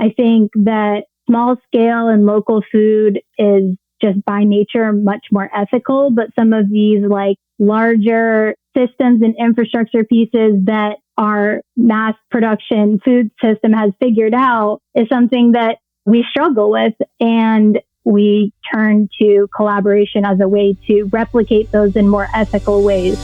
I think that small scale and local food is just by nature much more ethical, but some of these like larger systems and infrastructure pieces that our mass production food system has figured out is something that we struggle with. And we turn to collaboration as a way to replicate those in more ethical ways.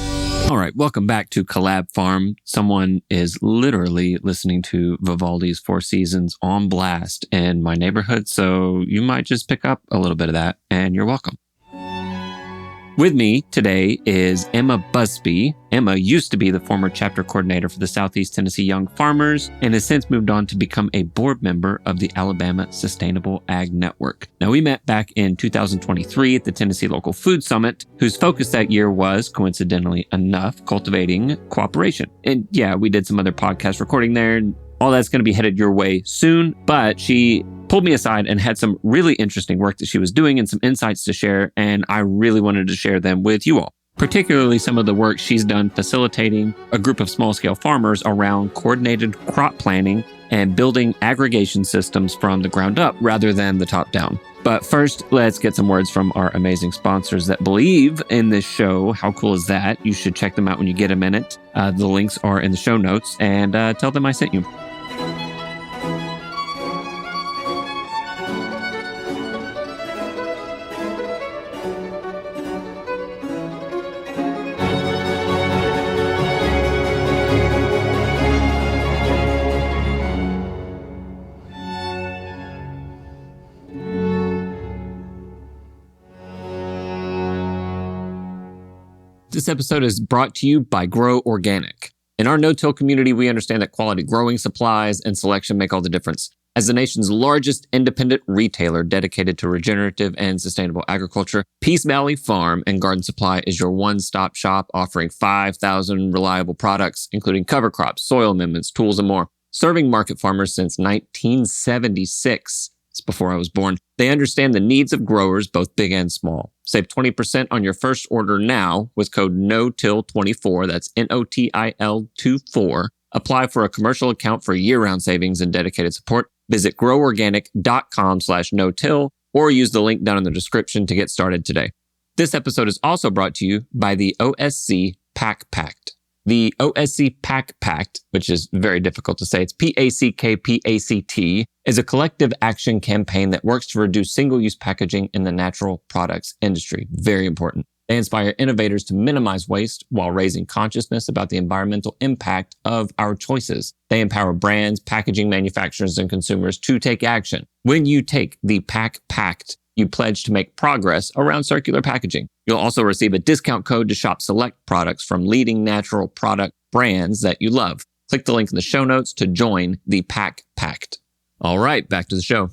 All right, welcome back to Collab Farm. Someone is literally listening to Vivaldi's Four Seasons on blast in my neighborhood, so you might just pick up a little bit of that, and you're welcome. With me today is Emma Busby. Emma used to be the former chapter coordinator for the Southeast Tennessee Young Farmers and has since moved on to become a board member of the Alabama Sustainable Ag Network. Now, we met back in 2023 at the Tennessee Local Food Summit, whose focus that year was, coincidentally enough, cultivating cooperation. And yeah, we did some other podcast recording there. All that's going to be headed your way soon, but she pulled me aside and had some really interesting work that she was doing and some insights to share, and I really wanted to share them with you all. Particularly some of the work she's done facilitating a group of small-scale farmers around coordinated crop planting and building aggregation systems from the ground up rather than the top down. But first, let's get some words from our amazing sponsors that believe in this show. How cool is that? You should check them out when you get a minute. The links are in the show notes, and tell them I sent you. This episode is brought to you by Grow Organic. In our no-till community, we understand that quality growing supplies and selection make all the difference. As the nation's largest independent retailer dedicated to regenerative and sustainable agriculture, Peace Valley Farm and Garden Supply is your one-stop shop offering 5,000 reliable products, including cover crops, soil amendments, tools, and more. Serving market farmers since 1976. It's before I was born. They understand the needs of growers, both big and small. Save 20% on your first order now with code NOTIL24. That's NOTIL24. Apply for a commercial account for year-round savings and dedicated support. Visit groworganic.com/no-till or use the link down in the description to get started today. This episode is also brought to you by the OSC PAC Pact. The OSC PAC Pact, which is very difficult to say, it's PACKPACT, is a collective action campaign that works to reduce single-use packaging in the natural products industry. Very important. They inspire innovators to minimize waste while raising consciousness about the environmental impact of our choices. They empower brands, packaging manufacturers, and consumers to take action. When you take the PAC Pact, you pledge to make progress around circular packaging. You'll also receive a discount code to shop select products from leading natural product brands that you love. Click the link in the show notes to join the PAC Pact. All right, back to the show.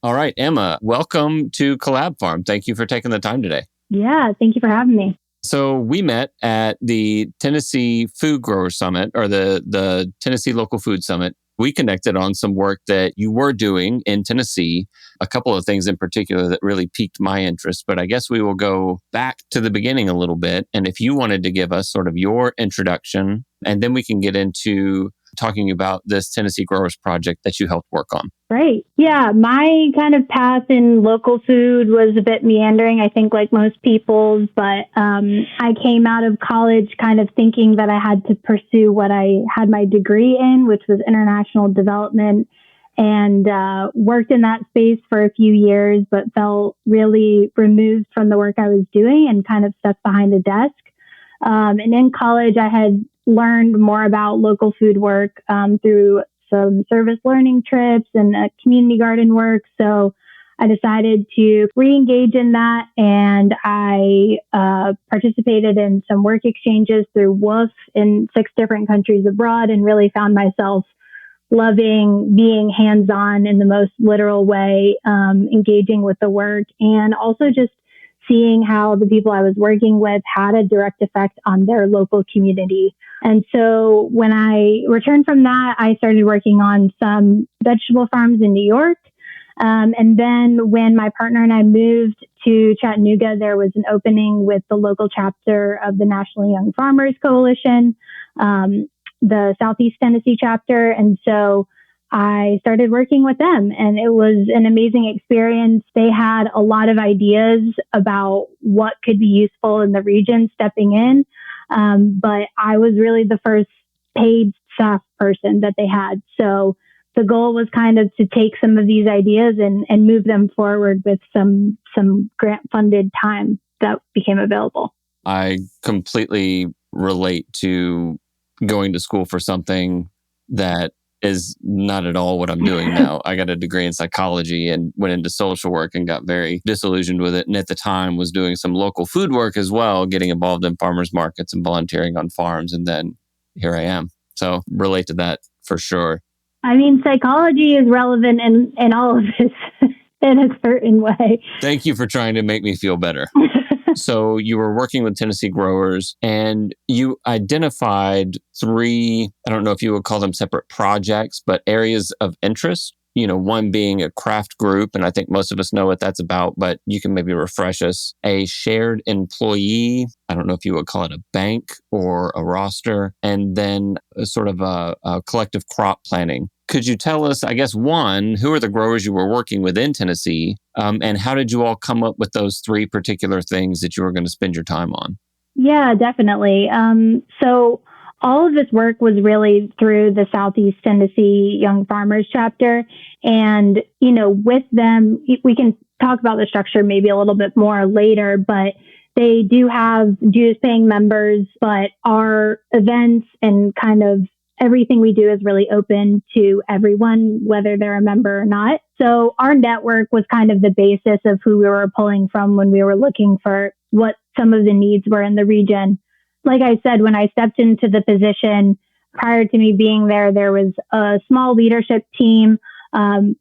All right, Emma, welcome to Collab Farm. Thank you for taking the time today. Yeah, thank you for having me. So we met at the Tennessee Food Grower Summit, or the Tennessee Local Food Summit. We connected on some work that you were doing in Tennessee, a couple of things in particular that really piqued my interest, but I guess we will go back to the beginning a little bit. And if you wanted to give us sort of your introduction, and then we can get into talking about this Tennessee Growers Project that you helped work on. Right. Yeah, my kind of path in local food was a bit meandering, I think, like most people's, but I came out of college kind of thinking that I had to pursue what I had my degree in, which was international development, and worked in that space for a few years, but felt really removed from the work I was doing and kind of stuck behind a desk. And in college, I had learned more about local food work through some service learning trips and community garden work. So I decided to re-engage in that, and I participated in some work exchanges through WOOF in 6 different countries abroad, and really found myself loving being hands-on in the most literal way, engaging with the work, and also just seeing how the people I was working with had a direct effect on their local community. And so when I returned from that, I started working on some vegetable farms in New York. And then when my partner and I moved to Chattanooga, there was an opening with the local chapter of the National Young Farmers Coalition, the Southeast Tennessee chapter. And so I started working with them, and it was an amazing experience. They had a lot of ideas about what could be useful in the region stepping in. But I was really the first paid staff person that they had. So the goal was kind of to take some of these ideas and move them forward with some grant funded time that became available. I completely relate to going to school for something that is not at all what I'm doing now. I got a degree in psychology and went into social work and got very disillusioned with it. And at the time was doing some local food work as well, getting involved in farmers markets and volunteering on farms. And then here I am. So relate to that for sure. I mean, psychology is relevant in all of this in a certain way. Thank you for trying to make me feel better. So you were working with Tennessee growers and you identified 3, I don't know if you would call them separate projects, but areas of interest. One being a craft group, and I think most of us know what that's about, but you can maybe refresh us. A shared employee, I don't know if you would call it a bank or a roster, and then a sort of a collective crop planning. Could you tell us, I guess, one, who are the growers you were working with in Tennessee, and how did you all come up with those 3 particular things that you were going to spend your time on? Yeah, definitely. So all of this work was really through the Southeast Tennessee Young Farmers chapter. And, with them, we can talk about the structure maybe a little bit more later, but they do have dues paying members, but our events and kind of everything we do is really open to everyone, whether they're a member or not. So our network was kind of the basis of who we were pulling from when we were looking for what some of the needs were in the region. Like I said, when I stepped into the position prior to me being there, there was a small leadership team,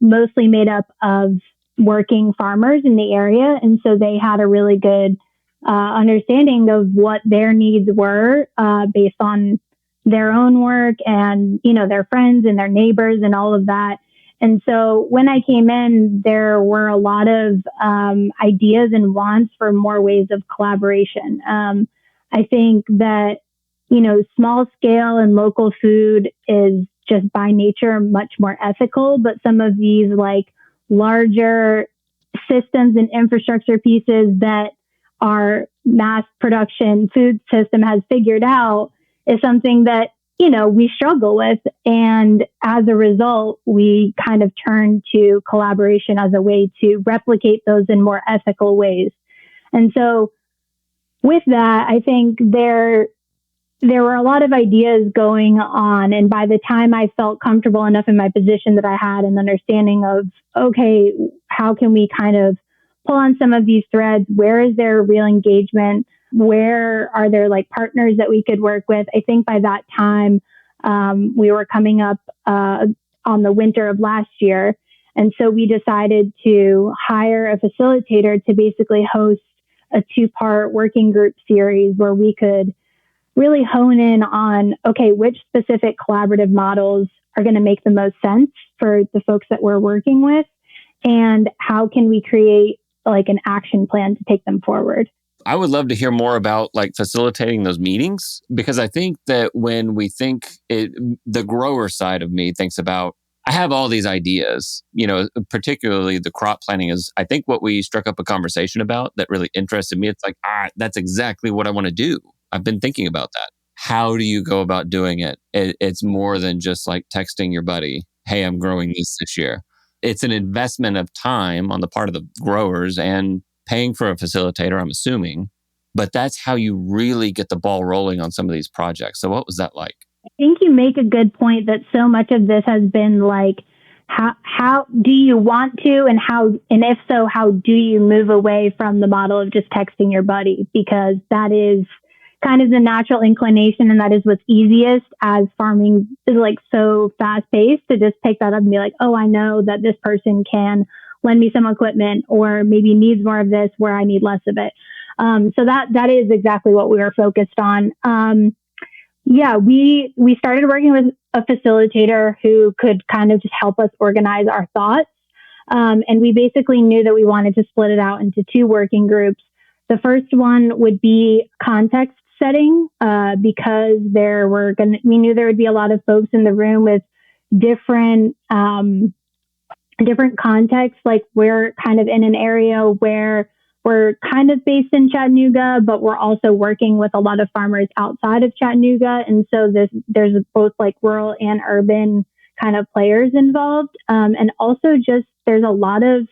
mostly made up of working farmers in the area. And so they had a really good understanding of what their needs were based on their own work and, their friends and their neighbors and all of that. And so when I came in, there were a lot of ideas and wants for more ways of collaboration. I think that, small scale and local food is just by nature much more ethical, but some of these like larger systems and infrastructure pieces that our mass production food system has figured out is something that, we struggle with. And as a result, we kind of turn to collaboration as a way to replicate those in more ethical ways. And so with that, I think there were a lot of ideas going on. And by the time I felt comfortable enough in my position that I had an understanding of, okay, how can we kind of pull on some of these threads? Where is there real engagement? Where are there like partners that we could work with? I think by that time, we were coming up on the winter of last year. And so we decided to hire a facilitator to basically host a 2-part working group series where we could really hone in on, okay, which specific collaborative models are going to make the most sense for the folks that we're working with, and how can we create like an action plan to take them forward. I would love to hear more about like facilitating those meetings, because I think that when we think the grower side of me thinks about, I have all these ideas, particularly the crop planning is, I think what we struck up a conversation about that really interested me. It's like, that's exactly what I want to do. I've been thinking about that. How do you go about doing it? It's more than just like texting your buddy, hey, I'm growing this year. It's an investment of time on the part of the growers and paying for a facilitator, I'm assuming. But that's how you really get the ball rolling on some of these projects. So what was that like? I think you make a good point that so much of this has been like, how do you want to, and if so, how do you move away from the model of just texting your buddy? Because that is kind of the natural inclination, and that is what's easiest, as farming is like so fast paced, to just pick that up and be like, oh, I know that this person can lend me some equipment or maybe needs more of this where I need less of it. So that is exactly what we were focused on. We started working with a facilitator who could kind of just help us organize our thoughts. And we basically knew that we wanted to split it out into 2 working groups. The first one would be context setting, because we knew there would be a lot of folks in the room with, different different contexts. Like we're kind of in an area where we're kind of based in Chattanooga, but we're also working with a lot of farmers outside of Chattanooga. And so there's both like rural and urban kind of players involved. And also just there's a lot of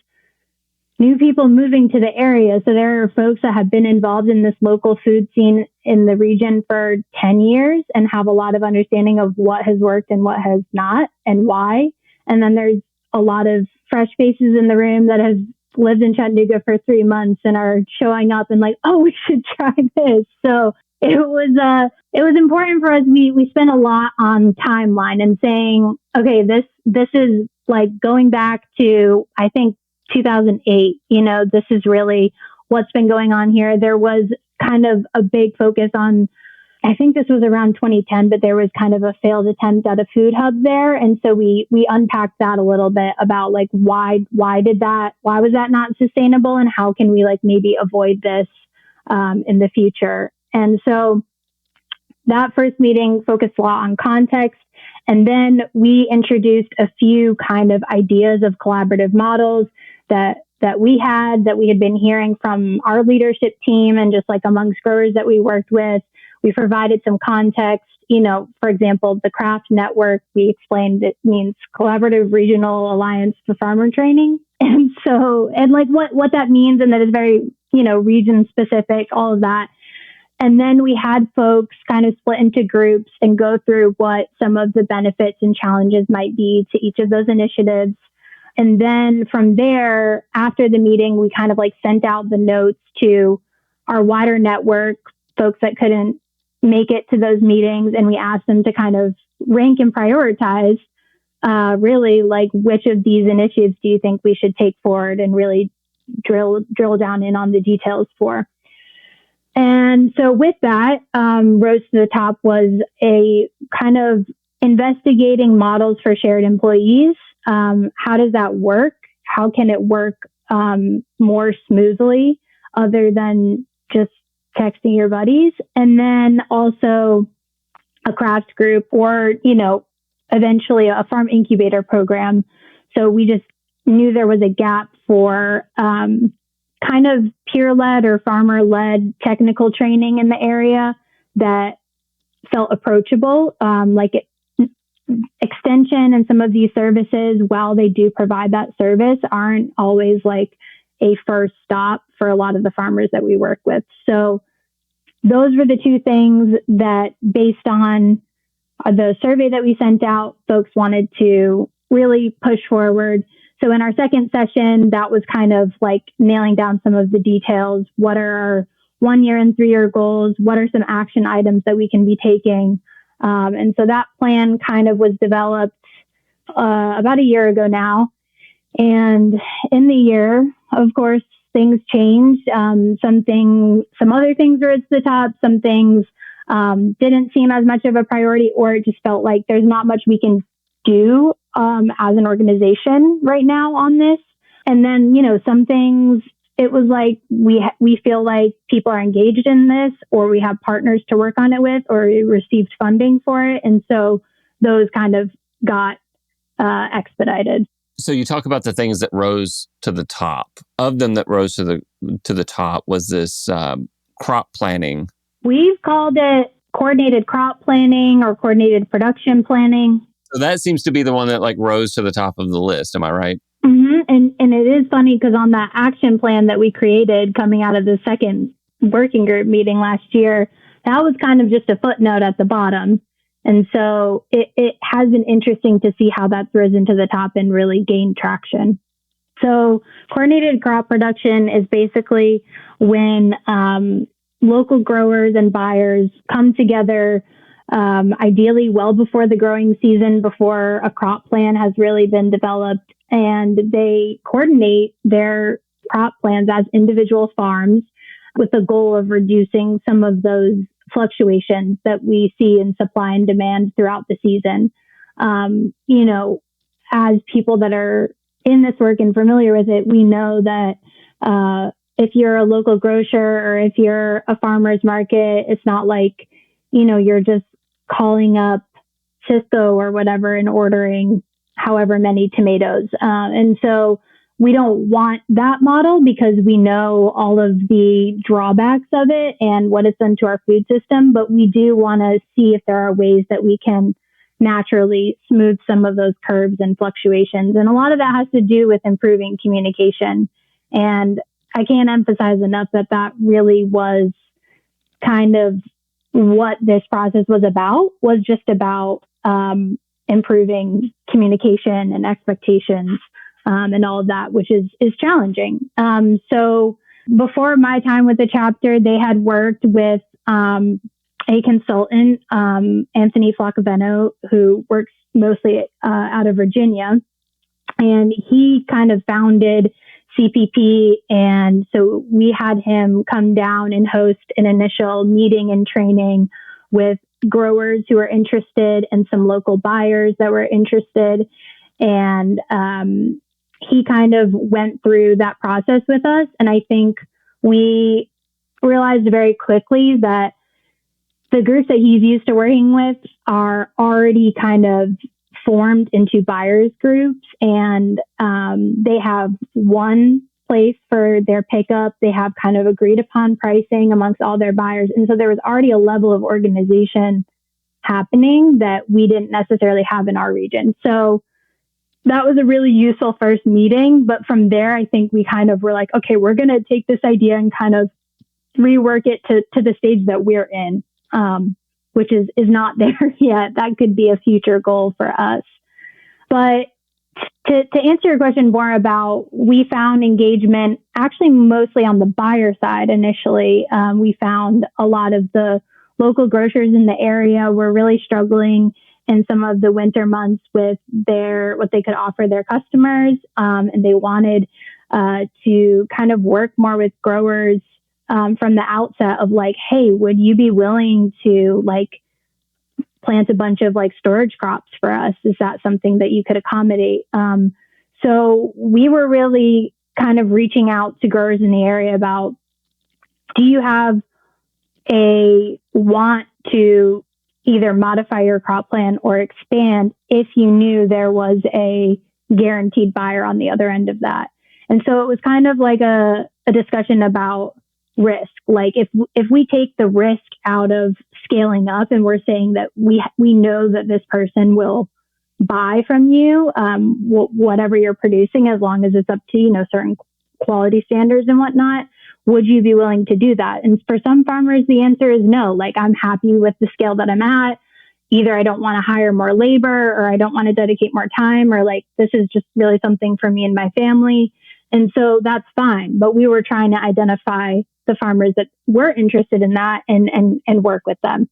new people moving to the area. So there are folks that have been involved in this local food scene in the region for 10 years and have a lot of understanding of what has worked and what has not and why. And then there's a lot of fresh faces in the room that have lived in Chattanooga for 3 months and are showing up and like, oh, we should try this. So it was important for us. We spent a lot on timeline and saying, okay, this is like going back to, I think, 2008. This is really what's been going on here. There was kind of a big focus on, I think this was around 2010, but there was kind of a failed attempt at a food hub there. And so we unpacked that a little bit about like, why was that not sustainable and how can we like maybe avoid this in the future? And so that first meeting focused a lot on context. And then we introduced a few kind of ideas of collaborative models that we had been hearing from our leadership team and just like amongst growers that we worked with. We provided some context, for example, the CRAFT network, we explained it means Collaborative Regional Alliance for Farmer Training. And so, and like what that means and that is very, region specific, all of that. And then we had folks kind of split into groups and go through what some of the benefits and challenges might be to each of those initiatives. And then from there, after the meeting, we kind of like sent out the notes to our wider network, folks that couldn't make it to those meetings. And we asked them to kind of rank and prioritize really like which of these initiatives do you think we should take forward and really drill down in on the details for. And so with that, Rose to the Top was a kind of investigating models for shared employees. How does that work? How can it work more smoothly other than just texting your buddies? And then also a craft group or, eventually a farm incubator program. So we just knew there was a gap for kind of peer-led or farmer-led technical training in the area that felt approachable, extension and some of these services, while they do provide that service, aren't always like a first stop for a lot of the farmers that we work with. So those were the two things that, based on the survey that we sent out, folks wanted to really push forward. So in our second session, that was kind of like nailing down some of the details. What are our 1 year and 3 year goals? What are some action items that we can be taking? And so that plan kind of was developed about a year ago now. And in the year, of course, things changed. Some other things were at the top. Some things didn't seem as much of a priority, or it just felt like there's not much we can do as an organization right now on this. And then, some things, it was like we feel like people are engaged in this, or we have partners to work on it with, or we received funding for it. And so those kind of got expedited. So you talk about the things that rose to the top. Of them that rose to the top was this crop planning. We've called it coordinated crop planning or coordinated production planning. So that seems to be the one that like rose to the top of the list. Am I right? Mm-hmm. And it is funny because on that action plan that we created coming out of the second working group meeting last year, that was kind of just a footnote at the bottom. And so it has been interesting to see how that's risen to the top and really gained traction. So coordinated crop production is basically when local growers and buyers come together, ideally well before the growing season, before a crop plan has really been developed, and they coordinate their crop plans as individual farms with the goal of reducing some of those fluctuations that we see in supply and demand throughout the season. As people that are in this work and familiar with it, we know that if you're a local grocer or if you're a farmer's market, it's not like, you're just calling up Cisco or whatever and ordering however many tomatoes. And so we don't want that model because we know all of the drawbacks of it and what it's done to our food system. But we do want to see if there are ways that we can naturally smooth some of those curves and fluctuations. And a lot of that has to do with improving communication. And I can't emphasize enough that that really was kind of what this process was just about improving communication and expectations and all of that, which is challenging. So before my time with the chapter, they had worked with a consultant, Anthony Flacaveno, who works mostly out of Virginia. And he kind of founded CPP. And so we had him come down and host an initial meeting and training with growers who are interested and some local buyers that were interested. And he kind of went through that process with us. And I think we realized very quickly that the groups that he's used to working with are already kind of formed into buyers groups, and they have one place for their pickup. They have kind of agreed upon pricing amongst all their buyers. And so there was already a level of organization happening that we didn't necessarily have in our region. So that was a really useful first meeting. But from there, I think we kind of were like, okay, we're going to take this idea and kind of rework it to the stage that we're in, which is not there yet. That could be a future goal for us. But to answer your question more about, we found engagement actually mostly on the buyer side initially. We found a lot of the local grocers in the area were really struggling in some of the winter months with what they could offer their customers. And they wanted to kind of work more with growers from the outset of like, hey, would you be willing to like plant a bunch of like storage crops for us? Is that something that you could accommodate? So we were really kind of reaching out to growers in the area about, do you have a want to either modify your crop plan or expand if you knew there was a guaranteed buyer on the other end of that? And so it was kind of like a discussion about risk. Like if we take the risk out of scaling up and we're saying that we know that this person will buy from you, whatever you're producing, as long as it's up to, certain quality standards and whatnot, would you be willing to do that? And for some farmers, the answer is no. Like, I'm happy with the scale that I'm at. Either I don't want to hire more labor, or I don't want to dedicate more time, or like, this is just really something for me and my family. And so that's fine. But we were trying to identify the farmers that were interested in that and work with them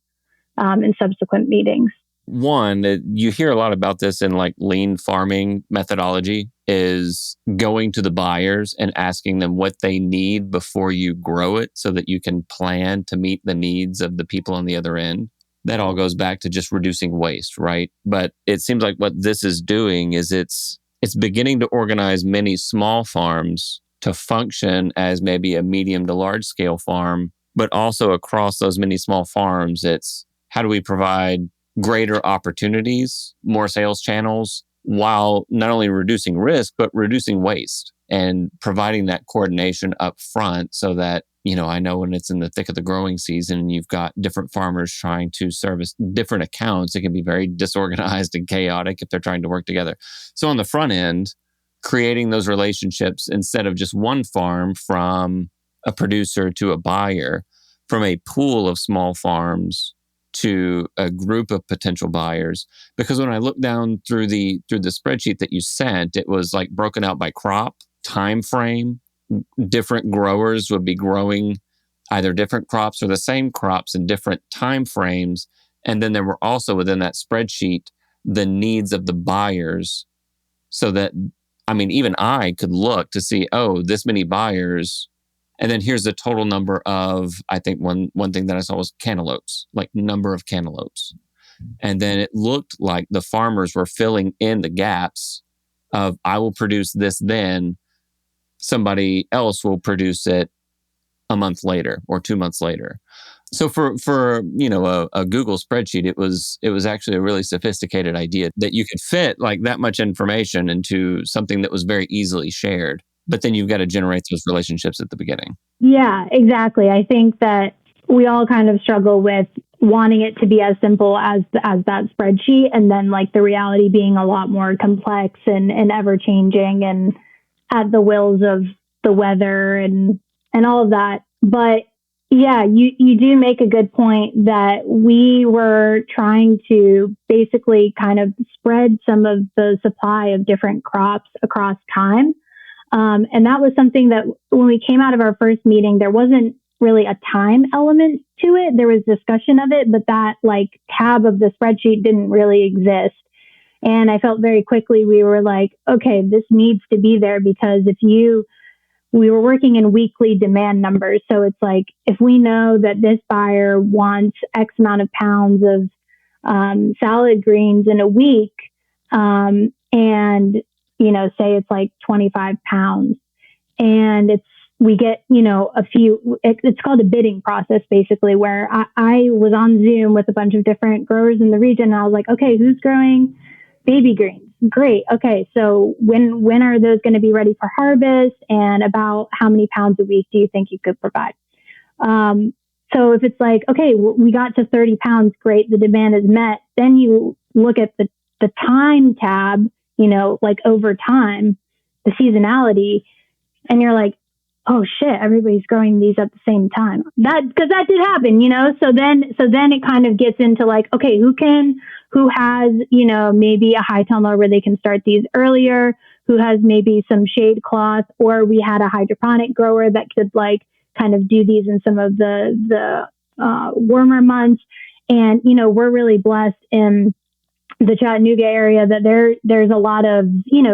in subsequent meetings. One, you hear a lot about this in like lean farming methodology, is going to the buyers and asking them what they need before you grow it so that you can plan to meet the needs of the people on the other end. That all goes back to just reducing waste, right? But it seems like what this is doing is it's beginning to organize many small farms to function as maybe a medium to large scale farm, but also across those many small farms, it's how do we provide greater opportunities, more sales channels, while not only reducing risk, but reducing waste and providing that coordination up front so that, I know when it's in the thick of the growing season and you've got different farmers trying to service different accounts, it can be very disorganized and chaotic if they're trying to work together. So on the front end, creating those relationships instead of just one farm from a producer to a buyer, from a pool of small farms to a group of potential buyers. Because when I looked down through the spreadsheet that you sent, it was like broken out by crop, time frame. Different growers would be growing either different crops or the same crops in different time frames. And then there were also within that spreadsheet the needs of the buyers, so that, even I could look to see, this many buyers. And then here's the total number of, I think one thing that I saw was cantaloupes, like number of cantaloupes. And then it looked like the farmers were filling in the gaps of, I will produce this then, somebody else will produce it a month later or 2 months later. So for a Google spreadsheet, it was actually a really sophisticated idea that you could fit like that much information into something that was very easily shared. But then you've got to generate those relationships at the beginning. Yeah, exactly. I think that we all kind of struggle with wanting it to be as simple as that spreadsheet, and then like the reality being a lot more complex and ever changing and at the wills of the weather and all of that. But yeah, you do make a good point that we were trying to basically kind of spread some of the supply of different crops across time. And that was something that when we came out of our first meeting, there wasn't really a time element to it. There was discussion of it, but that like tab of the spreadsheet didn't really exist. And I felt very quickly we were like, okay, this needs to be there because we were working in weekly demand numbers. So it's like, if we know that this buyer wants X amount of pounds of salad greens in a week, and, say it's like 25 pounds and we get, a few, it's called a bidding process basically, where I was on Zoom with a bunch of different growers in the region. And I was like, okay, who's growing baby greens? Great. Okay. So when are those going to be ready for harvest, and about how many pounds a week do you think you could provide? So if it's like, okay, we got to 30 pounds, great, the demand is met. Then you look at the time tab, like over time, the seasonality, and you're like, oh shit, everybody's growing these at the same time. Because that did happen, So then it kind of gets into like, okay, who has, maybe a high tunnel where they can start these earlier, who has maybe some shade cloth, or we had a hydroponic grower that could like kind of do these in some of the warmer months. And, we're really blessed in the Chattanooga area that there's a lot of,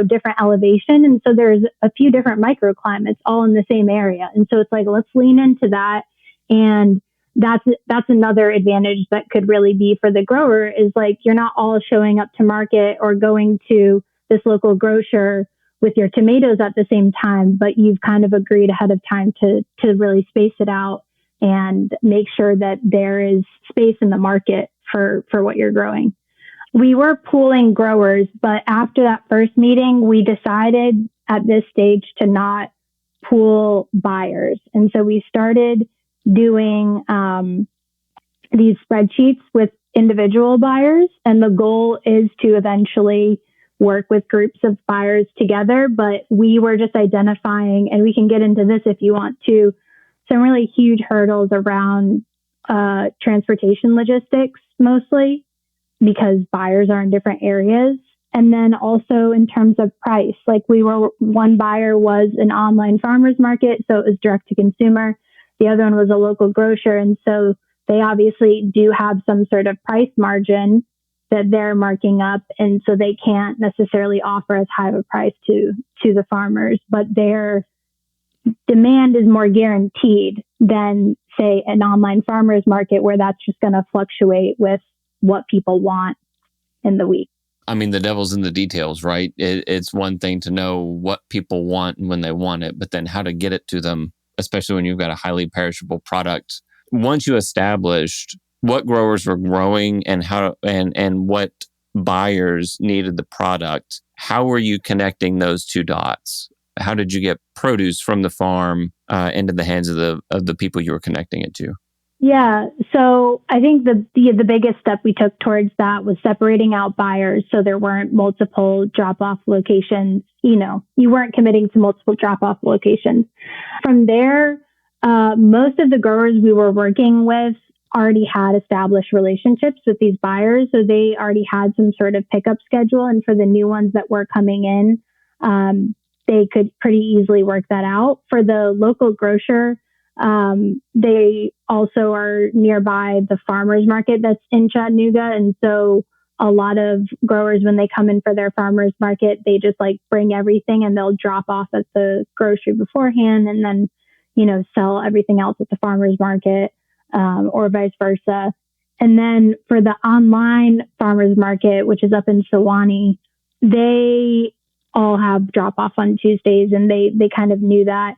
different elevation. And so there's a few different microclimates all in the same area. And so it's like, let's lean into that. And that's another advantage that could really be for the grower is like, you're not all showing up to market or going to this local grocer with your tomatoes at the same time, but you've kind of agreed ahead of time to really space it out and make sure that there is space in the market for what you're growing. We were pooling growers, but after that first meeting, we decided at this stage to not pool buyers. And so we started doing these spreadsheets with individual buyers. And the goal is to eventually work with groups of buyers together. But we were just identifying, and we can get into this if you want to, some really huge hurdles around transportation logistics mostly, because buyers are in different areas. And then also in terms of price, like one buyer was an online farmer's market, so it was direct to consumer. The other one was a local grocer. And so they obviously do have some sort of price margin that they're marking up. And so they can't necessarily offer as high of a price to the farmers, but their demand is more guaranteed than say an online farmer's market where that's just going to fluctuate with what people want in the week. I mean, the devil's in the details, right? It's one thing to know what people want and when they want it, but then how to get it to them, especially when you've got a highly perishable product. Once you established what growers were growing and how and what buyers needed the product, how were you connecting those two dots? How did you get produce from the farm into the hands of the people you were connecting it to? Yeah. So I think the biggest step we took towards that was separating out buyers so there weren't multiple drop-off locations. You weren't committing to multiple drop-off locations. From there, most of the growers we were working with already had established relationships with these buyers. So they already had some sort of pickup schedule. And for the new ones that were coming in, they could pretty easily work that out. For the local grocer, they also are nearby the farmers market that's in Chattanooga. And so a lot of growers, when they come in for their farmers market, they just like bring everything and they'll drop off at the grocery beforehand and then, sell everything else at the farmers market, or vice versa. And then for the online farmers market, which is up in Sewanee, they all have drop off on Tuesdays, and they kind of knew that.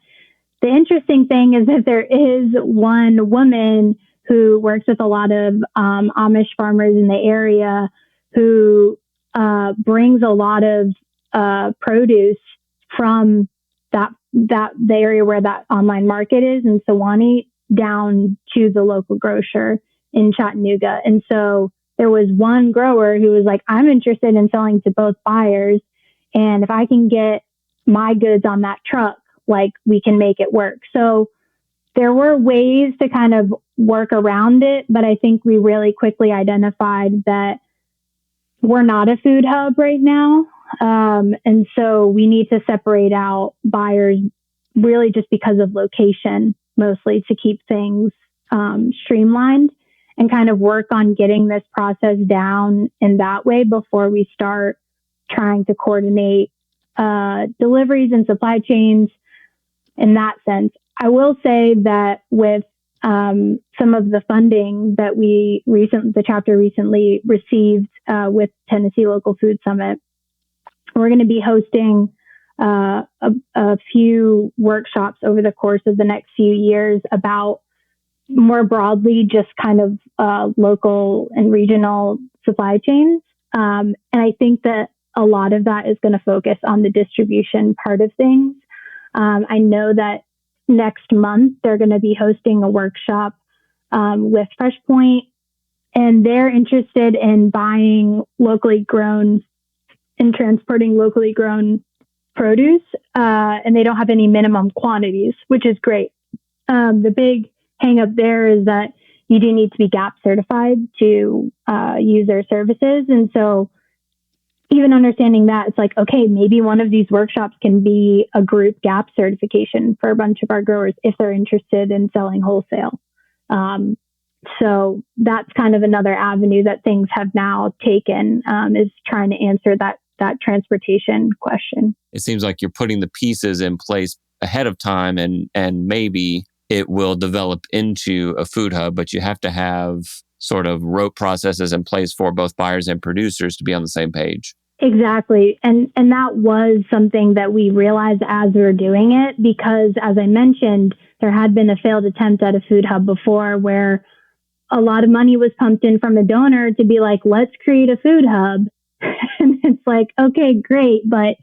The interesting thing is that there is one woman who works with a lot of Amish farmers in the area, who brings a lot of produce from the area where that online market is in Sewanee down to the local grocer in Chattanooga. And so there was one grower who was like, I'm interested in selling to both buyers. And if I can get my goods on that truck, like we can make it work. So there were ways to kind of work around it, but I think we really quickly identified that we're not a food hub right now. And so we need to separate out buyers really just because of location, mostly to keep things streamlined and kind of work on getting this process down in that way before we start trying to coordinate deliveries and supply chains in that sense. I will say that with some of the funding that the chapter recently received with Tennessee Local Food Summit, we're going to be hosting a few workshops over the course of the next few years about more broadly just kind of local and regional supply chains. And I think that a lot of that is going to focus on the distribution part of things. I know that next month they're going to be hosting a workshop with FreshPoint, and they're interested in buying locally grown and transporting locally grown produce, and they don't have any minimum quantities, which is great. The big hang up there is that you do need to be GAP certified to use their services. And so even understanding that, it's like, okay, maybe one of these workshops can be a group GAP certification for a bunch of our growers if they're interested in selling wholesale. So that's kind of another avenue that things have now taken, is trying to answer that transportation question. It seems like you're putting the pieces in place ahead of time, and maybe it will develop into a food hub, but you have to have sort of rote processes in place for both buyers and producers to be on the same page. Exactly. And that was something that we realized as we were doing it, because as I mentioned, there had been a failed attempt at a food hub before where a lot of money was pumped in from a donor to be like, let's create a food hub. And it's like, okay, great. But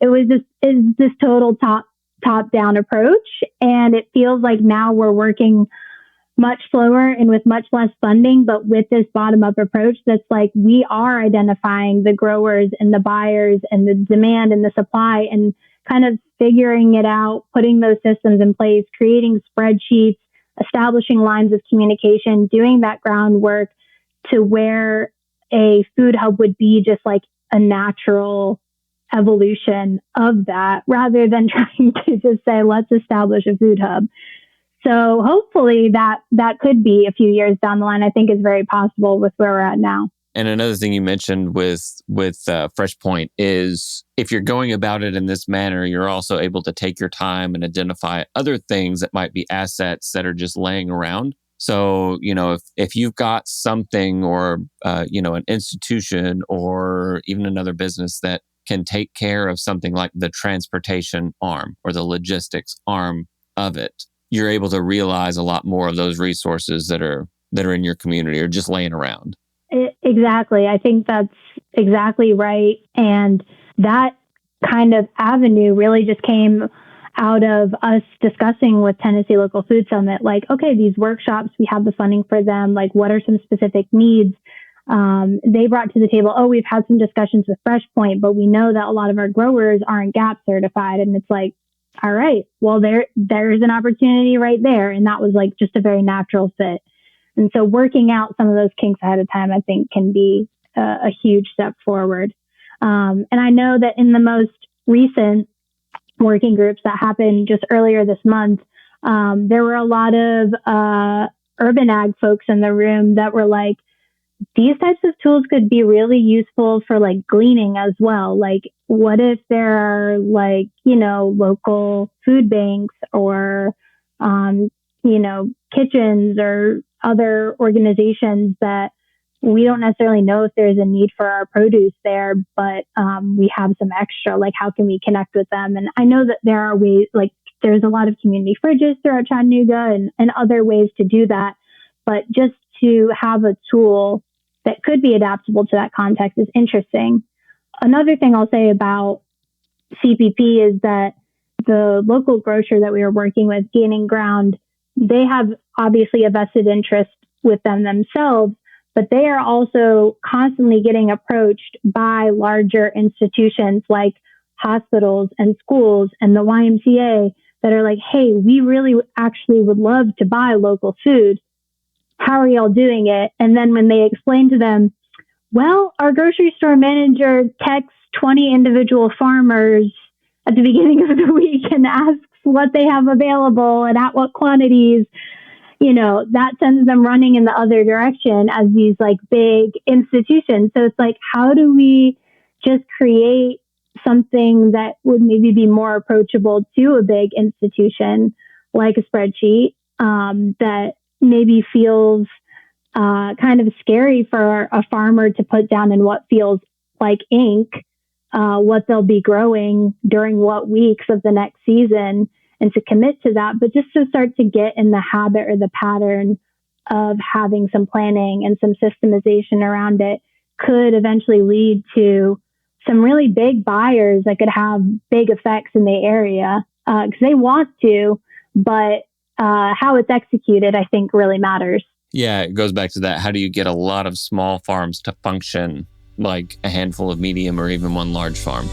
it was this total top down approach. And it feels like now we're working much slower and with much less funding, but with this bottom up approach, that's like, we are identifying the growers and the buyers and the demand and the supply and kind of figuring it out, putting those systems in place, creating spreadsheets, establishing lines of communication, doing that groundwork to where a food hub would be just like a natural evolution of that, rather than trying to just say, let's establish a food hub. So hopefully that could be a few years down the line. I think is very possible with where we're at now. And another thing you mentioned with FreshPoint is if you're going about it in this manner, you're also able to take your time and identify other things that might be assets that are just laying around. So, if you've got something or, an institution or even another business that can take care of something like the transportation arm or the logistics arm of it, you're able to realize a lot more of those resources that are in your community or just laying around. Exactly. I think that's exactly right. And that kind of avenue really just came out of us discussing with Tennessee Local Food Summit, like, okay, these workshops, we have the funding for them. Like, what are some specific needs? They brought to the table, we've had some discussions with FreshPoint, but we know that a lot of our growers aren't GAP certified. And it's like, all right, well, there's an opportunity right there. And that was like just a very natural fit. And so working out some of those kinks ahead of time, I think, can be a huge step forward. And I know that in the most recent working groups that happened just earlier this month, there were a lot of urban ag folks in the room that were like, these types of tools could be really useful for like gleaning as well. Like, what if there are like, local food banks or, kitchens or other organizations that we don't necessarily know if there's a need for our produce there, but we have some extra, like how can we connect with them? And I know that there are ways, like there's a lot of community fridges throughout Chattanooga and other ways to do that. but just to have a tool that could be adaptable to that context is interesting. Another thing I'll say about CPP is that the local grocer that we were working with, Gaining Ground, they have obviously a vested interest with them themselves, but they are also constantly getting approached by larger institutions like hospitals and schools and the YMCA that are like, hey, we really actually would love to buy local food. How are y'all doing it? And then when they explain to them, well, our grocery store manager texts 20 individual farmers at the beginning of the week and asks what they have available and at what quantities, that sends them running in the other direction as these like big institutions. So it's like, how do we just create something that would maybe be more approachable to a big institution like a spreadsheet that maybe feels kind of scary for a farmer to put down in what feels like ink, what they'll be growing during what weeks of the next season, and to commit to that, but just to start to get in the habit or the pattern of having some planning and some systemization around it could eventually lead to some really big buyers that could have big effects in the area because they want to, but how it's executed, I think, really matters. Yeah, it goes back to that. How do you get a lot of small farms to function like a handful of medium or even one large farm?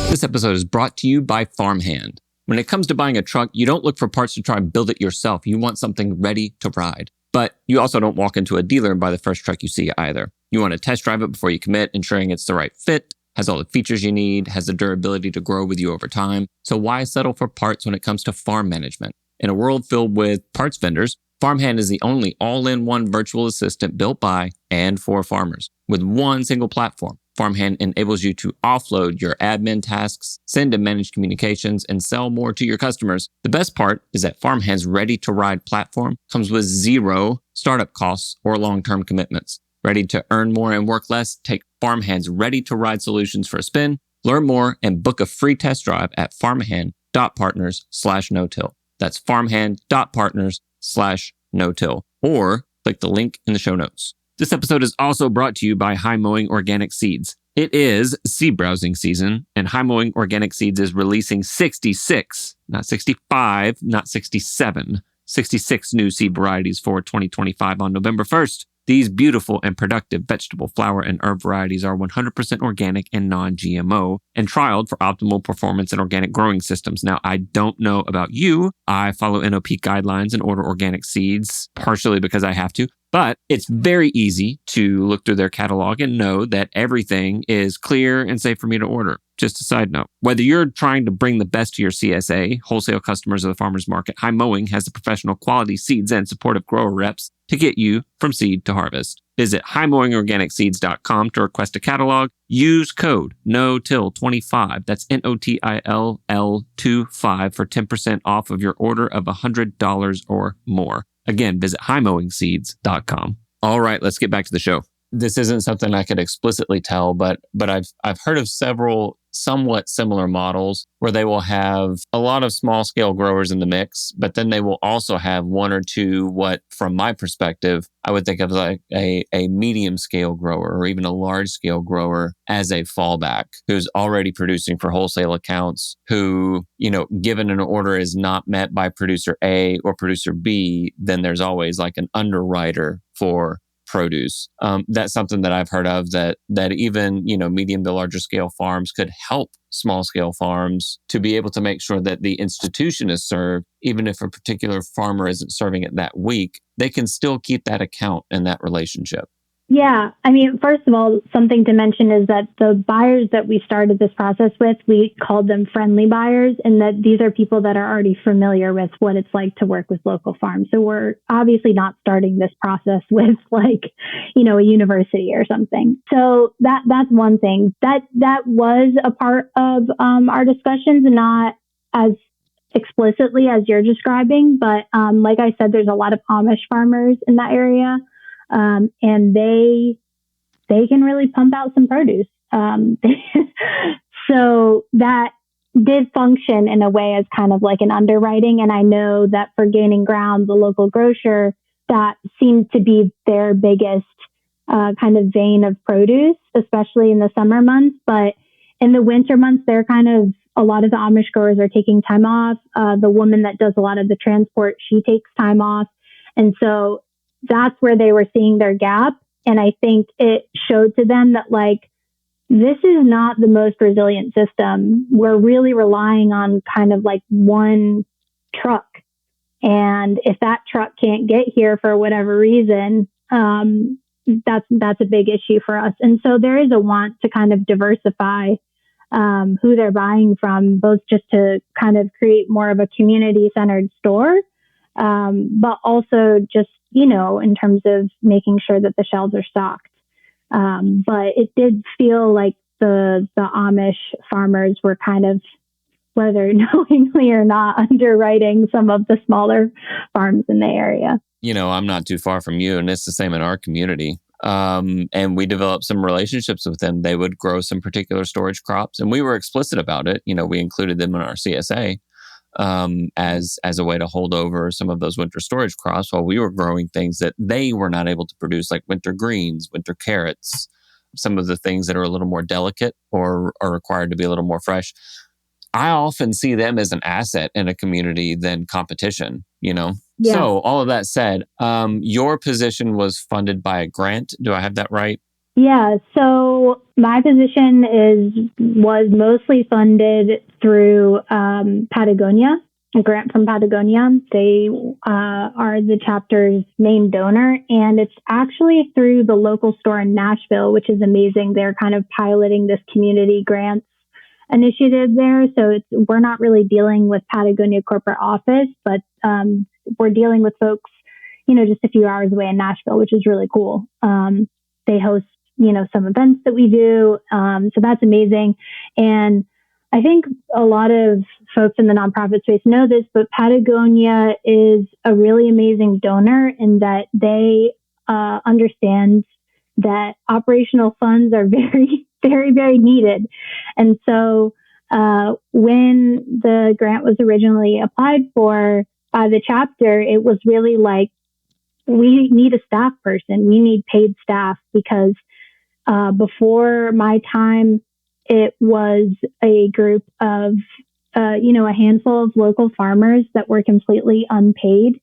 This episode is brought to you by Farmhand. When it comes to buying a truck, you don't look for parts to try and build it yourself. You want something ready to ride. But you also don't walk into a dealer and buy the first truck you see either. You want to test drive it before you commit, ensuring it's the right fit, has all the features you need, has the durability to grow with you over time. So why settle for parts when it comes to farm management? In a world filled with parts vendors, Farmhand is the only all-in-one virtual assistant built by and for farmers. With one single platform, Farmhand enables you to offload your admin tasks, send and manage communications, and sell more to your customers. The best part is that Farmhand's ready-to-ride platform comes with zero startup costs or long-term commitments. Ready to earn more and work less? Take Farmhand's ready-to-ride solutions for a spin. Learn more and book a free test drive at farmhand.partners/no-till. That's farmhand.partners/no-till. Or click the link in the show notes. This episode is also brought to you by High Mowing Organic Seeds. It is seed browsing season, and High Mowing Organic Seeds is releasing 66, not 65, not 67, 66 new seed varieties for 2025 on November 1st. These beautiful and productive vegetable, flower, and herb varieties are 100% organic and non-GMO and trialed for optimal performance in organic growing systems. Now, I don't know about you. I follow NOP guidelines and order organic seeds, partially because I have to. But it's very easy to look through their catalog and know that everything is clear and safe for me to order. Just a side note, whether you're trying to bring the best to your CSA, wholesale customers of the farmer's market, High Mowing has the professional quality seeds and supportive grower reps to get you from seed to harvest. Visit highmowingorganicseeds.com to request a catalog. Use code NOTIL25, that's NOTILL25 for 10% off of your order of $100 or more. Again, visit highmowingseeds.com. All right, let's get back to the show. This isn't something I could explicitly tell, but I've heard of several somewhat similar models where they will have a lot of small scale growers in the mix, but then they will also have one or two, what from my perspective, I would think of like a medium scale grower or even a large scale grower as a fallback who's already producing for wholesale accounts who, given an order is not met by producer A or producer B, then there's always like an underwriter for produce. That's something that I've heard of that even, medium to larger scale farms could help small scale farms to be able to make sure that the institution is served, even if a particular farmer isn't serving it that week, they can still keep that account and that relationship. Yeah. I mean, first of all, something to mention is that the buyers that we started this process with, we called them friendly buyers, and that these are people that are already familiar with what it's like to work with local farms. So we're obviously not starting this process with a university or something. So that's one thing. That was a part of our discussions, not as explicitly as you're describing, but like I said, there's a lot of Amish farmers in that area. And they can really pump out some produce. So that did function in a way as kind of like an underwriting. And I know that for Gaining Ground, the local grocer, that seems to be their biggest kind of vein of produce, especially in the summer months. But in the winter months, they're kind of, a lot of the Amish growers are taking time off. The woman that does a lot of the transport, she takes time off. And so that's where they were seeing their gap. And I think it showed to them that, like, this is not the most resilient system. We're really relying on kind of like one truck. And if that truck can't get here for whatever reason, that's a big issue for us. And so there is a want to kind of diversify who they're buying from, both just to kind of create more of a community-centered store, but also just, you know, in terms of making sure that the shelves are stocked. But it did feel like the Amish farmers were kind of, whether knowingly or not, underwriting some of the smaller farms in the area. You know, I'm not too far from you, and it's the same in our community. And we developed some relationships with them. They would grow some particular storage crops, and we were explicit about it. You know, we included them in our CSA as a way to hold over some of those winter storage crops while we were growing things that they were not able to produce, like winter greens, winter carrots, some of the things that are a little more delicate or are required to be a little more fresh. I often see them as an asset in a community than competition, you know? Yeah. So all of that said, your position was funded by a grant. Do I have that right? Yeah. So my position was mostly funded through Patagonia, a grant from Patagonia. They are the chapter's main donor, and it's actually through the local store in Nashville, which is amazing. They're kind of piloting this community grants initiative there. So we're not really dealing with Patagonia corporate office, but we're dealing with folks, you know, just a few hours away in Nashville, which is really cool. They host, you know, some events that we do. So that's amazing. And I think a lot of folks in the nonprofit space know this, but Patagonia is a really amazing donor in that they understand that operational funds are very, very, very needed. And so when the grant was originally applied for by the chapter, it was really like, we need a staff person. We need paid staff, because before my time, it was a group of, you know, a handful of local farmers that were completely unpaid,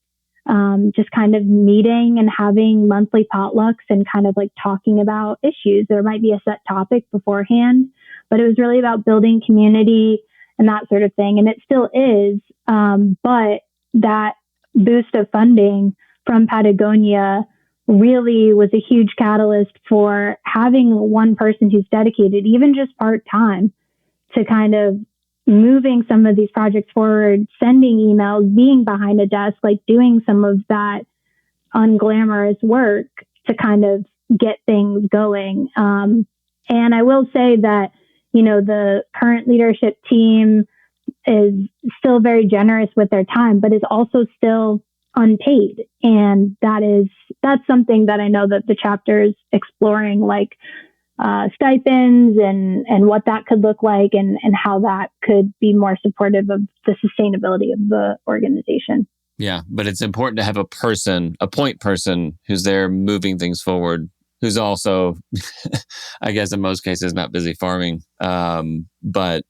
just kind of meeting and having monthly potlucks and kind of like talking about issues. There might be a set topic beforehand, but it was really about building community and that sort of thing. And it still is. But that boost of funding from Patagonia really was a huge catalyst for having one person who's dedicated, even just part-time, to kind of moving some of these projects forward, sending emails, being behind a desk, like doing some of that unglamorous work to kind of get things going. And I will say that, you know, the current leadership team is still very generous with their time, but is also still unpaid. And that's something that I know that the chapter is exploring, like stipends and what that could look like, and how that could be more supportive of the sustainability of the organization. Yeah, but it's important to have a point person who's there moving things forward, who's also, I guess in most cases, not busy farming, but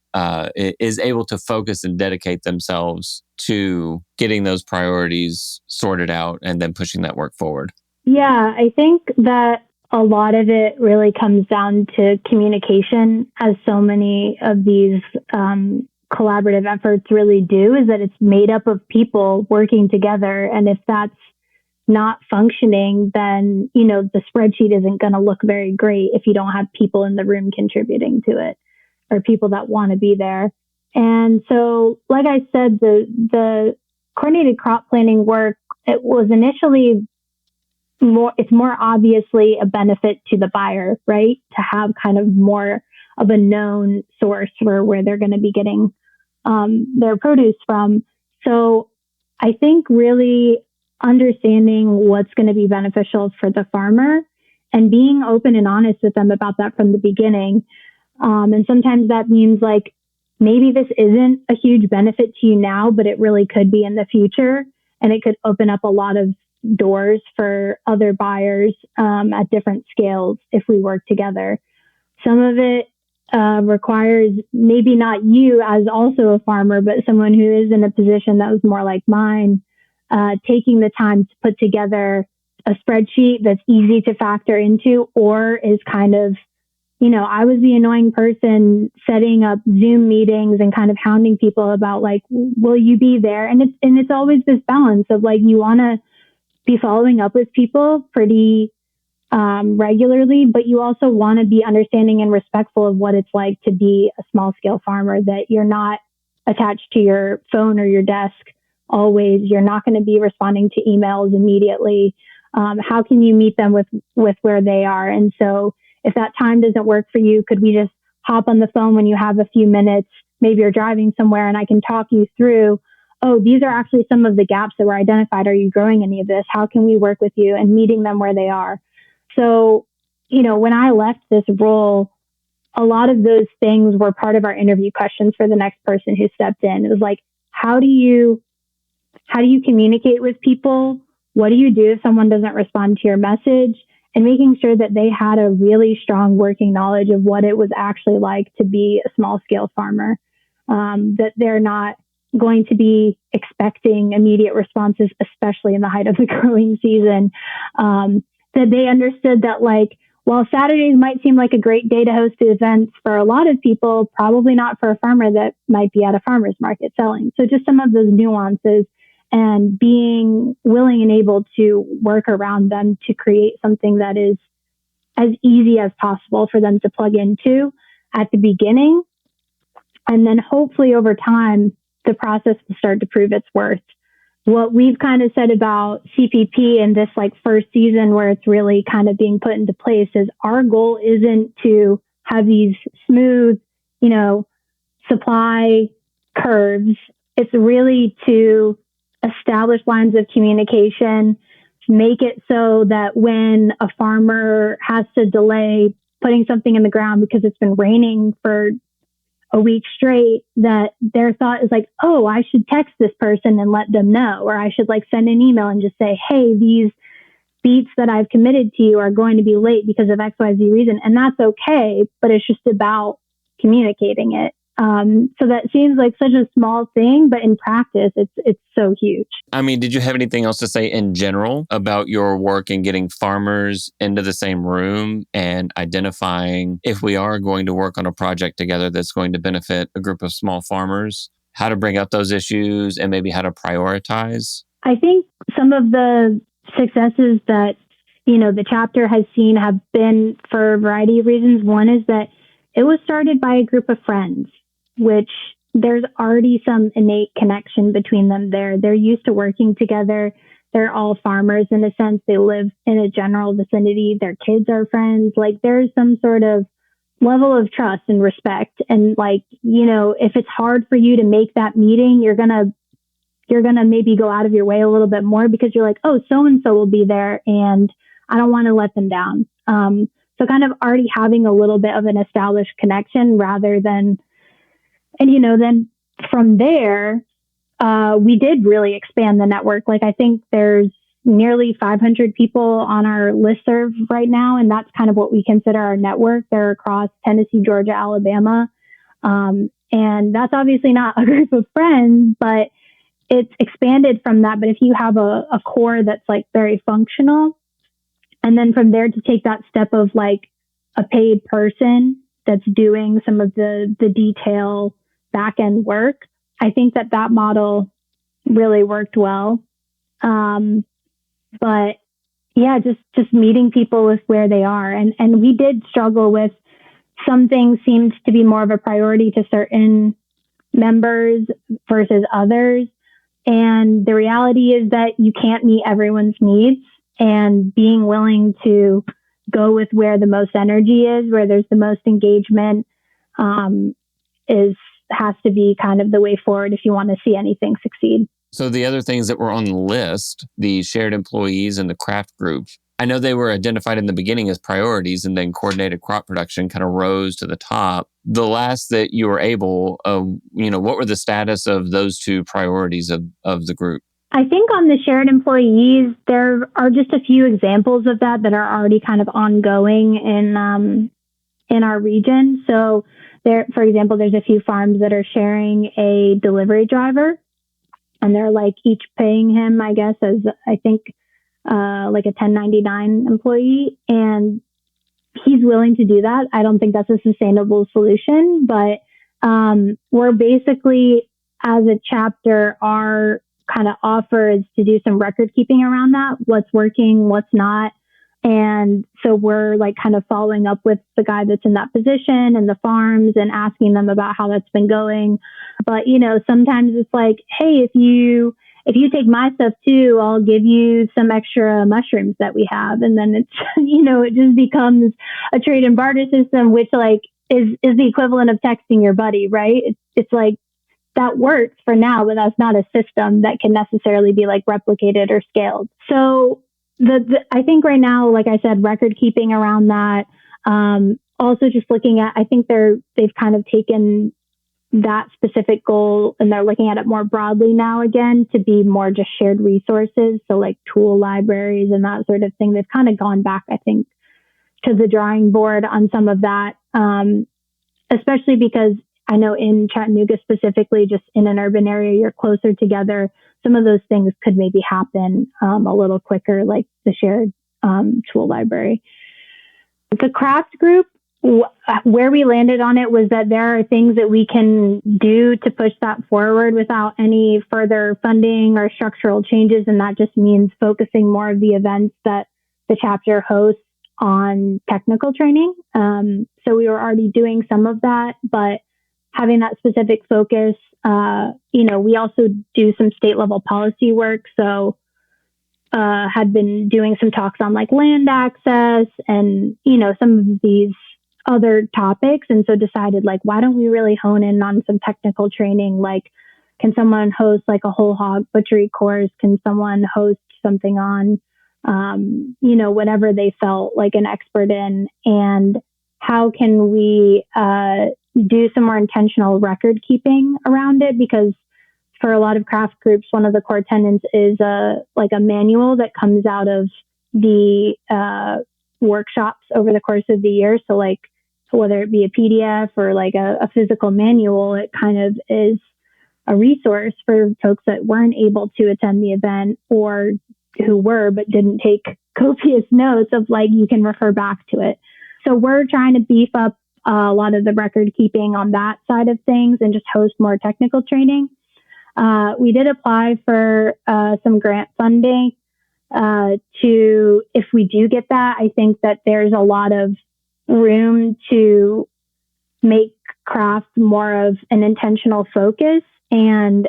is able to focus and dedicate themselves to getting those priorities sorted out and then pushing that work forward. Yeah, I think that a lot of it really comes down to communication, as so many of these collaborative efforts really do, is that it's made up of people working together. And if that's not functioning, then, you know, the spreadsheet isn't going to look very great if you don't have people in the room contributing to it, or people that want to be there. And so, like I said, the coordinated crop planning work, it was initially it's more obviously a benefit to the buyer, right? To have kind of more of a known source for where they're going to be getting their produce from. So I think really understanding what's going to be beneficial for the farmer and being open and honest with them about that from the beginning. And sometimes that means, like, maybe this isn't a huge benefit to you now, but it really could be in the future. And it could open up a lot of doors for other buyers at different scales if we work together. Some of it requires maybe not you as also a farmer, but someone who is in a position that was more like mine, taking the time to put together a spreadsheet that's easy to factor into, or is kind of, I was the annoying person setting up Zoom meetings and kind of hounding people about like, will you be there? And it's always this balance of like, you want to be following up with people pretty regularly, but you also want to be understanding and respectful of what it's like to be a small scale farmer, that you're not attached to your phone or your desk always. You're not going to be responding to emails immediately. How can you meet them with where they are? And so if that time doesn't work for you, could we just hop on the phone when you have a few minutes? Maybe you're driving somewhere and I can talk you through, oh, these are actually some of the gaps that were identified. Are you growing any of this? How can we work with you? And meeting them where they are. So, when I left this role, a lot of those things were part of our interview questions for the next person who stepped in. It was like, how do you communicate with people? What do you do if someone doesn't respond to your message? And making sure that they had a really strong working knowledge of what it was actually like to be a small scale farmer, that they're not going to be expecting immediate responses, especially in the height of the growing season. That they understood that, like, while Saturdays might seem like a great day to host events for a lot of people, probably not for a farmer that might be at a farmer's market selling. So just some of those nuances and being willing and able to work around them to create something that is as easy as possible for them to plug into at the beginning. And then hopefully over time, the process will start to prove its worth. What we've kind of said about CPP in this like first season where it's really kind of being put into place is our goal isn't to have these smooth, supply curves. It's really to establish lines of communication, make it so that when a farmer has to delay putting something in the ground because it's been raining for a week straight, that their thought is like, oh, I should text this person and let them know, or I should like send an email and just say, hey, these beats that I've committed to you are going to be late because of XYZ reason. And that's okay, but it's just about communicating it. So that seems like such a small thing, but in practice, it's so huge. I mean, did you have anything else to say in general about your work in getting farmers into the same room and identifying if we are going to work on a project together that's going to benefit a group of small farmers, how to bring up those issues and maybe how to prioritize? I think some of the successes that, the chapter has seen have been for a variety of reasons. One is that it was started by a group of friends, which there's already some innate connection between them there. They're used to working together. They're all farmers in a sense. They live in a general vicinity. Their kids are friends. Like there's some sort of level of trust and respect. And like, if it's hard for you to make that meeting, you're going to maybe go out of your way a little bit more because you're like, oh, so-and-so will be there and I don't want to let them down. So kind of already having a little bit of an established connection rather than, and then from there, we did really expand the network. Like I think there's nearly 500 people on our listserv right now, and that's kind of what we consider our network. They're across Tennessee, Georgia, Alabama. And that's obviously not a group of friends, but it's expanded from that. But if you have a core that's like very functional, and then from there to take that step of like a paid person that's doing some of the detail back end work, I think that model really worked well. But yeah, just meeting people with where they are. And we did struggle with some things seemed to be more of a priority to certain members versus others. And the reality is that you can't meet everyone's needs, and being willing to go with where the most energy is, where there's the most engagement, has to be kind of the way forward if you want to see anything succeed. So the other things that were on the list, the shared employees and the craft group, I know they were identified in the beginning as priorities, and then coordinated crop production kind of rose to the top. The last that you were able, what were the status of those two priorities of the group? I think on the shared employees, there are just a few examples of that are already kind of ongoing in our region. So there, for example, there's a few farms that are sharing a delivery driver, and they're like each paying him, I guess, as I think like a 1099 employee, and he's willing to do that. I don't think that's a sustainable solution, but we're basically, as a chapter, our kind of offer is to do some record keeping around that, what's working, what's not. And so we're like kind of following up with the guy that's in that position and the farms and asking them about how that's been going. But, you know, sometimes it's like, hey, if you take my stuff too, I'll give you some extra mushrooms that we have. And then it's, you know, it just becomes a trade and barter system, which like is the equivalent of texting your buddy, right? It's like that works for now, but that's not a system that can necessarily be like replicated or scaled. So I think right now, like I said, record keeping around that. Also just looking at, I think they've kind of taken that specific goal and they're looking at it more broadly now again to be more just shared resources. So like tool libraries and that sort of thing. They've kind of gone back, I think, to the drawing board on some of that, especially because I know in Chattanooga specifically, just in an urban area, you're closer together. Some of those things could maybe happen a little quicker, like the shared tool library. The craft group, where we landed on it was that there are things that we can do to push that forward without any further funding or structural changes. And that just means focusing more of the events that the chapter hosts on technical training. So we were already doing some of that, but having that specific focus, you know, we also do some state level policy work. So had been doing some talks on like land access and, you know, some of these other topics. And so decided like, why don't we really hone in on some technical training? Like, can someone host like a whole hog butchery course? Can someone host something on, you know, whatever they felt like an expert in? And how can we do some more intentional record keeping around it? Because for a lot of craft groups, one of the core tenets is like a manual that comes out of the workshops over the course of the year. So like whether it be a PDF or like a physical manual, it kind of is a resource for folks that weren't able to attend the event or who were but didn't take copious notes of like you can refer back to it. So we're trying to beef up a lot of the record keeping on that side of things and just host more technical training. We did apply for some grant funding to, if we do get that, I think that there's a lot of room to make craft more of an intentional focus and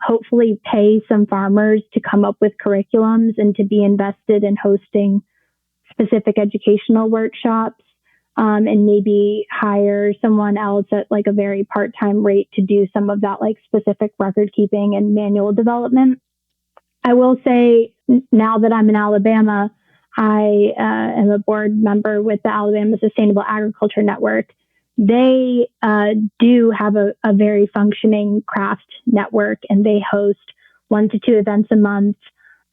hopefully pay some farmers to come up with curriculums and to be invested in hosting specific educational workshops. And maybe hire someone else at like a very part-time rate to do some of that like specific record keeping and manual development. I will say now that I'm in Alabama, I am a board member with the Alabama Sustainable Agriculture Network. They do have a very functioning craft network and they host 1 to 2 events a month.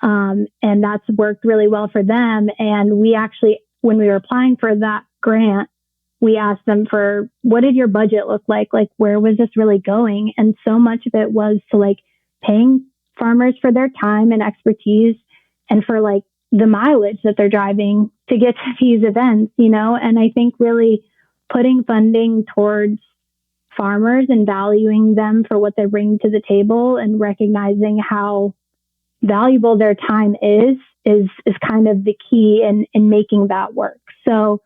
And that's worked really well for them. And we actually, when we were applying for that grant, we asked them for what did your budget look like? Like, where was this really going? And so much of it was to like paying farmers for their time and expertise and for like the mileage that they're driving to get to these events, you know? And I think really putting funding towards farmers and valuing them for what they bring to the table and recognizing how valuable their time is kind of the key in making that work. So,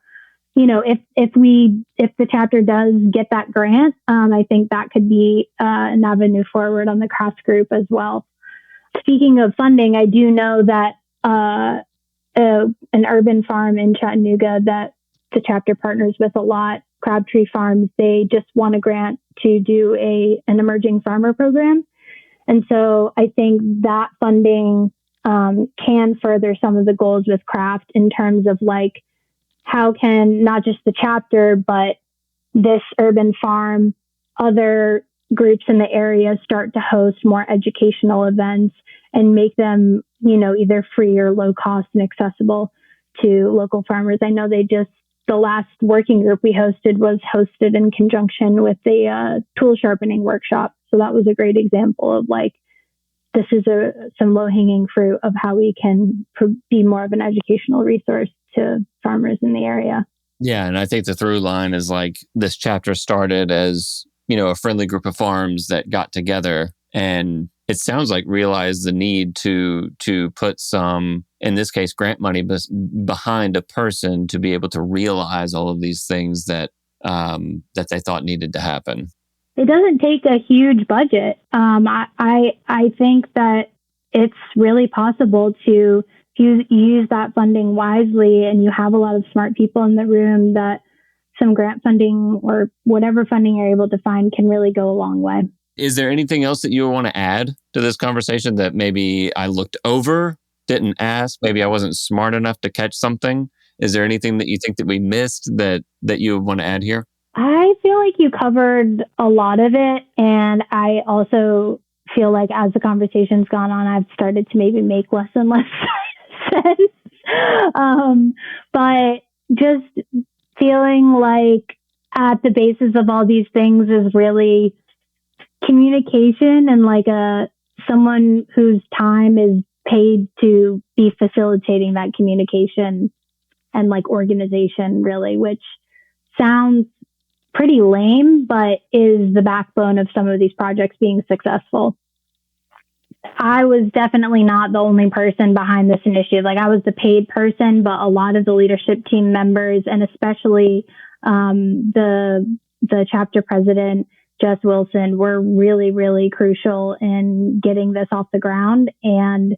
you know, if the chapter does get that grant, I think that could be an avenue forward on the craft group as well. Speaking of funding, I do know that an urban farm in Chattanooga that the chapter partners with a lot, Crabtree Farms, they just won a grant to do an emerging farmer program. And so I think that funding can further some of the goals with craft in terms of like, how can not just the chapter, but this urban farm, other groups in the area start to host more educational events and make them, either free or low cost and accessible to local farmers. I know the last working group we hosted was hosted in conjunction with the tool sharpening workshop. So that was a great example of like, this is some low hanging fruit of how we can be more of an educational resource to farmers in the area. Yeah, and I think the through line is like this chapter started as, a friendly group of farms that got together, and it sounds like realized the need to put some, in this case, grant money behind a person to be able to realize all of these things that that they thought needed to happen. It doesn't take a huge budget. I think that it's really possible to use that funding wisely, and you have a lot of smart people in the room, that some grant funding or whatever funding you're able to find can really go a long way. Is there anything else that you want to add to this conversation that maybe I looked over, didn't ask, maybe I wasn't smart enough to catch something? Is there anything that you think that we missed that you want to add here? I feel like you covered a lot of it. And I also feel like as the conversation's gone on, I've started to maybe make less and less sense. But just feeling like at the basis of all these things is really communication, and like someone whose time is paid to be facilitating that communication and like organization, really, which sounds pretty lame, but is the backbone of some of these projects being successful. I was definitely not the only person behind this initiative. Like, I was the paid person, but a lot of the leadership team members, and especially the chapter president, Jess Wilson, were really, really crucial in getting this off the ground. And,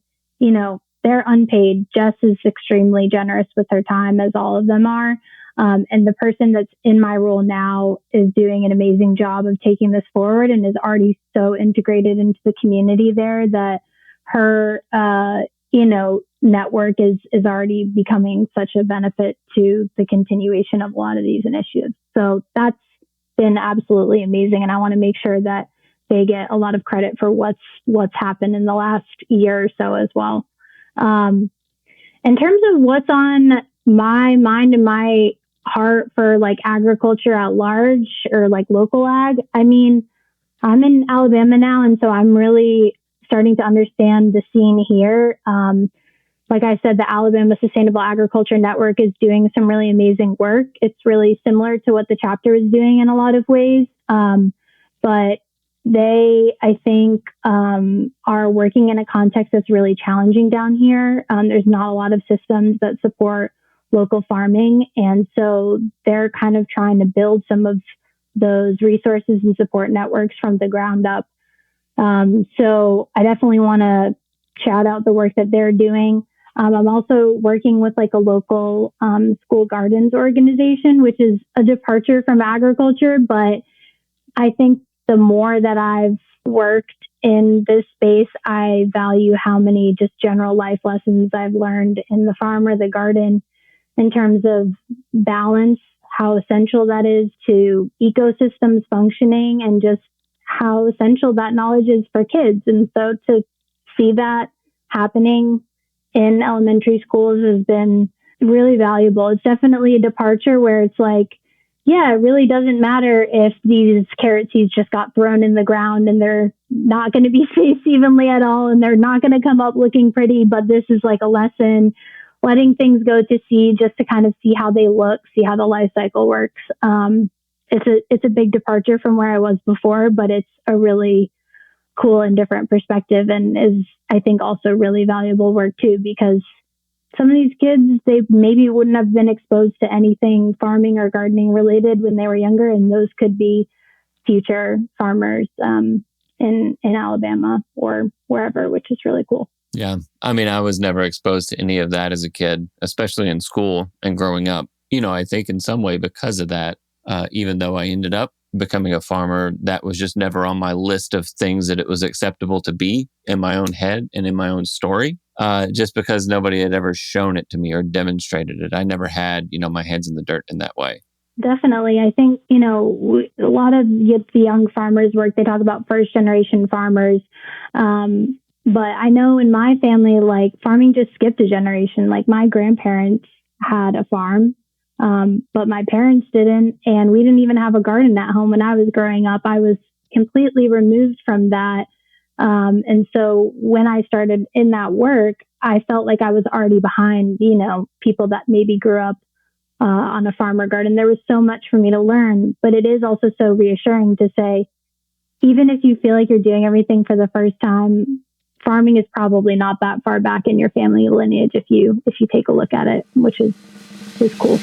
they're unpaid. Jess is extremely generous with her time, as all of them are. And the person that's in my role now is doing an amazing job of taking this forward, and is already so integrated into the community there that her, network is already becoming such a benefit to the continuation of a lot of these initiatives. So that's been absolutely amazing. And I want to make sure that they get a lot of credit for what's happened in the last year or so as well. In terms of what's on my mind and my heart for like agriculture at large, or like local ag, I mean, I'm in Alabama now, and so I'm really starting to understand the scene here. Like I said, the Alabama Sustainable Agriculture Network is doing some really amazing work. It's really similar to what the chapter is doing in a lot of ways. But they, I think, are working in a context that's really challenging down here. There's not a lot of systems that support local farming. And so they're kind of trying to build some of those resources and support networks from the ground up. So I definitely want to shout out the work that they're doing. I'm also working with like a local school gardens organization, which is a departure from agriculture. But I think the more that I've worked in this space, I value how many just general life lessons I've learned in the farm or the garden, in terms of balance, how essential that is to ecosystems functioning, and just how essential that knowledge is for kids. And so to see that happening in elementary schools has been really valuable. It's definitely a departure where it's like, yeah, it really doesn't matter if these carrot seeds just got thrown in the ground and they're not going to be spaced evenly at all, and they're not going to come up looking pretty. But this is like a lesson, letting things go to seed just to kind of see how they look, see how the life cycle works. It's a big departure from where I was before, but it's a really cool and different perspective, and is, I think, also really valuable work too, because some of these kids, they maybe wouldn't have been exposed to anything farming or gardening related when they were younger, and those could be future farmers in Alabama or wherever, which is really cool. Yeah. I mean, I was never exposed to any of that as a kid, especially in school and growing up. I think in some way because of that, even though I ended up becoming a farmer, that was just never on my list of things that it was acceptable to be in my own head and in my own story, just because nobody had ever shown it to me or demonstrated it. I never had, my hands in the dirt in that way. Definitely. I think, a lot of the young farmers work, they talk about first generation farmers. But I know in my family, like farming just skipped a generation. Like my grandparents had a farm, but my parents didn't. And we didn't even have a garden at home when I was growing up. I was completely removed from that. And so when I started in that work, I felt like I was already behind, people that maybe grew up on a farm or garden. There was so much for me to learn, but it is also so reassuring to say, even if you feel like you're doing everything for the first time, farming is probably not that far back in your family lineage if you take a look at it, which is cool.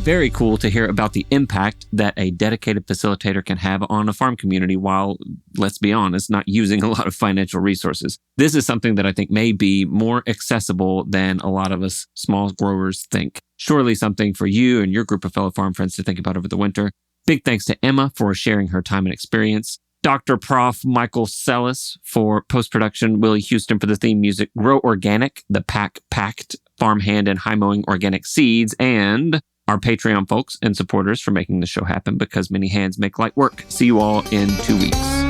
Very cool to hear about the impact that a dedicated facilitator can have on a farm community while, let's be honest, not using a lot of financial resources. This is something that I think may be more accessible than a lot of us small growers think. Surely something for you and your group of fellow farm friends to think about over the winter. Big thanks to Emma for sharing her time and experience. Dr. Prof. Michael Sellis for post-production, Willie Houston for the theme music, Grow Organic, the Packed, Farmhand and High Mowing Organic Seeds, and our Patreon folks and supporters for making the show happen, because many hands make light work. See you all in 2 weeks.